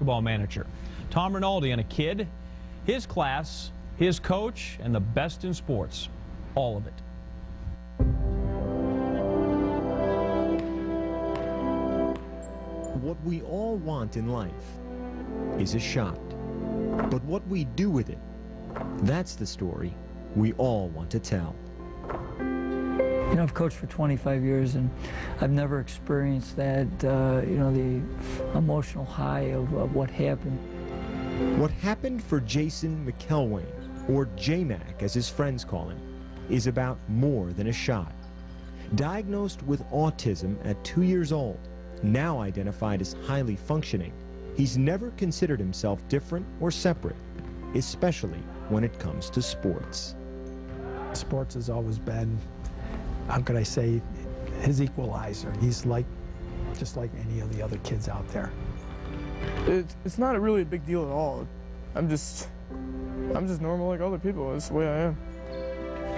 basketball manager. Tom Rinaldi and a kid, his class, his coach, and the best in sports. All of it. What we all want in life is a shot. But what we do with it, that's the story we all want to tell. You know, I've coached for 25 years, and I've never experienced that, you know, the emotional high of what happened. What happened for Jason McElwain, or jmac as his friends call him, is about more than a shot. Diagnosed with autism at 2 years old, now identified as highly functioning, he's never considered himself different or separate, especially when it comes to sports. Sports has always been, how could I say, his equalizer. He's just like any of the other kids out there. It's not really a big deal at all. I'm just normal like other people. That's the way I am.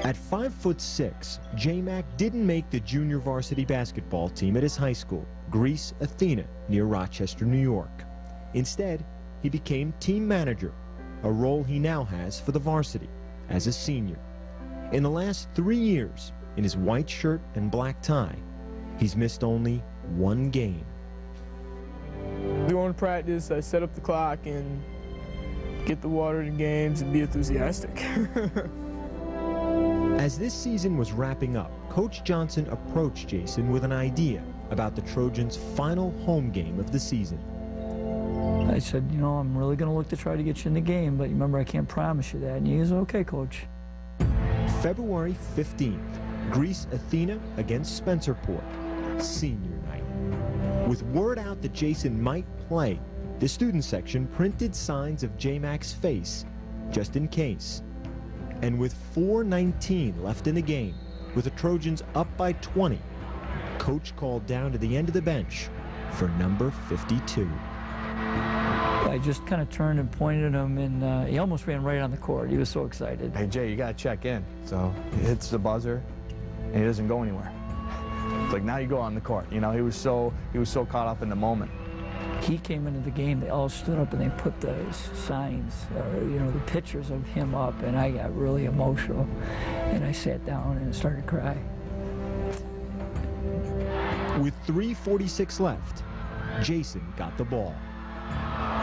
At 5'6", jmac didn't make the junior varsity basketball team at his high school, Greece Athena, near Rochester, New York. Instead, he became team manager, a role he now has for the varsity as a senior. In the last 3 years, in his white shirt and black tie, he's missed only one game. Going to practice, I set up the clock and get the water in games and be enthusiastic. As this season was wrapping up, Coach Johnson approached Jason with an idea about the Trojans' final home game of the season. I said, you know, I'm really going to look to try to get you in the game, but remember, I can't promise you that. And he said, okay, Coach. February 15th, Greece Athena against Spencerport, senior night. With word out that Jason might play, the student section printed signs of jmac's face, just in case. And with 4:19 left in the game, with the Trojans up by 20, Coach called down to the end of the bench for number 52. I just kind of turned and pointed at him, and he almost ran right on the court. He was so excited. Hey, Jay, you got to check in. So he hits the buzzer, and he doesn't go anywhere. It's like, now you go on the court. You know, he was so caught up in the moment. He came into the game, they all stood up and they put the signs, you know, the pictures of him up, and I got really emotional. And I sat down and started to cry. With 3:46 left, Jason got the ball.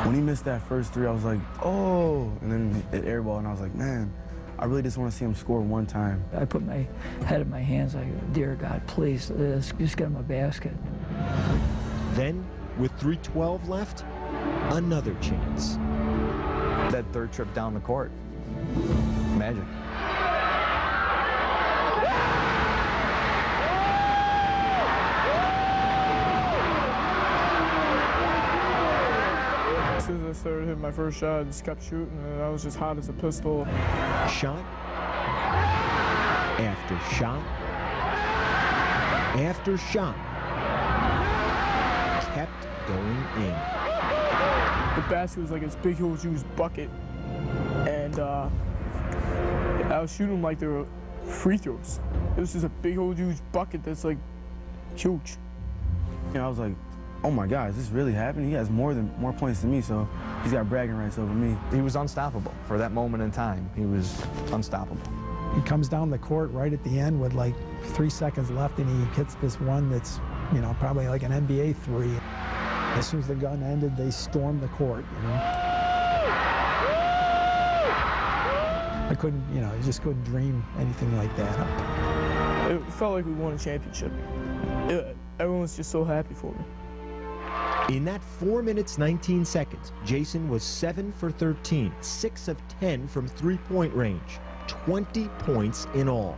When he missed that first three, I was like, oh, and then it airball, and I was like, man, I really just want to see him score one time. I put my head in my hands like, dear God, please, let's just get him a basket. Then, with 3:12 left, another chance. That third trip down the court, magic. As soon as I started hitting my first shot, I just kept shooting, and I was just hot as a pistol. Shot after shot after shot kept going in. The basket was like this big, huge bucket, and I was shooting like they were free throws. It was just a big, huge bucket that's like huge. You know, I was like, oh my God, is this really happening? He has more points than me, so he's got bragging rights over me. He was unstoppable for that moment in time. He was unstoppable. He comes down the court right at the end with like 3 seconds left, and he hits this one that's, you know, probably like an NBA three. As soon as the gun ended, they stormed the court, you know. I couldn't, you know, I just couldn't dream anything like that. It felt like we won a championship. Everyone was just so happy for me. In that 4 minutes, 19 seconds, Jason was 7 for 13, 6 of 10 from three-point range, 20 points in all.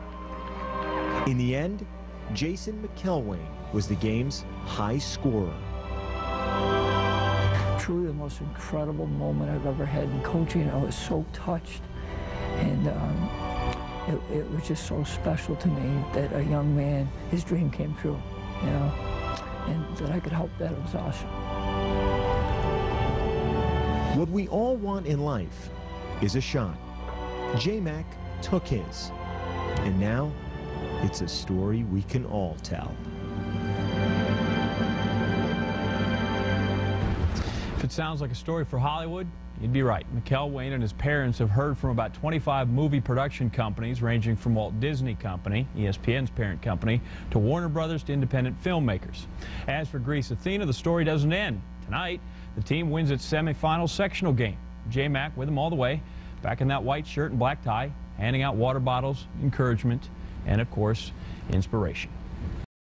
In the end, Jason McElwain was the game's high scorer. Truly the most incredible moment I've ever had in coaching. I was so touched, and it was just so special to me that a young man, his dream came true, you know, and that I could help that. It was awesome. What we all want in life is a shot. jmac took his, and now it's a story we can all tell. If it sounds like a story for Hollywood, you'd be right. McElwain and his parents have heard from about 25 movie production companies, ranging from Walt Disney Company, ESPN's parent company, to Warner Brothers to independent filmmakers. As for Greece Athena, the story doesn't end. Tonight, the team wins its semifinal sectional game. JMac with them all the way, back in that white shirt and black tie, handing out water bottles, encouragement, and of course, inspiration.